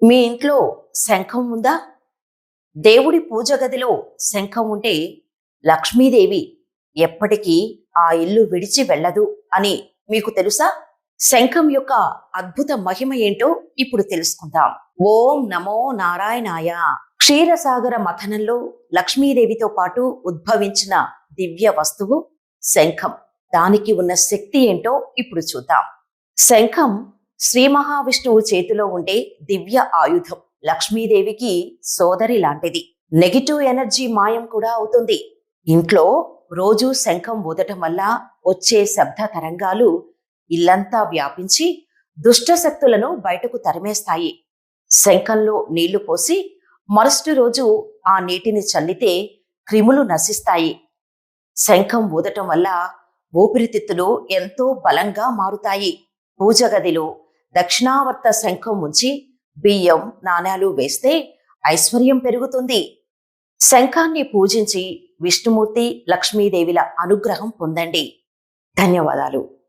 మీ ఇంట్లో శంఖం ఉందా? దేవుడి పూజ గదిలో శంఖం ఉంటే లక్ష్మీదేవి ఎప్పటికీ ఆ ఇల్లు విడిచి వెళ్ళదు అని మీకు తెలుసా? శంఖం యొక్క అద్భుత మహిమ ఏంటో ఇప్పుడు తెలుసుకుందాం. ఓం నమో నారాయణాయ. క్షీరసాగర మథనంలో లక్ష్మీదేవితో పాటు ఉద్భవించిన దివ్య వస్తువు శంఖం. దానికి ఉన్న శక్తి ఏంటో ఇప్పుడు చూద్దాం. శంఖం శ్రీ మహావిష్ణువు చేతిలో ఉండే దివ్య ఆయుధం. లక్ష్మీదేవికి సోదరి లాంటిది. నెగిటివ్ ఎనర్జీ మాయం కూడా అవుతుంది. ఇంట్లో రోజు శంఖం ఊదటం వల్ల వచ్చే శబ్ద తరంగాలు ఇల్లంతా వ్యాపించి దుష్ట శక్తులను బయటకు తరిమేస్తాయి. శంఖంలో నీళ్లు పోసి మరుసటి రోజు ఆ నీటిని చల్లితే క్రిములు నశిస్తాయి. శంఖం ఊదటం వల్ల ఊపిరితిత్తులు ఎంతో బలంగా మారుతాయి. పూజ గదిలో దక్షిణావర్త శంఖం ఉంచి బియ్యం నాణేలు వేస్తే ఐశ్వర్యం పెరుగుతుంది. శంఖాన్ని పూజించి విష్ణుమూర్తి లక్ష్మీదేవిల అనుగ్రహం పొందండి. ధన్యవాదాలు.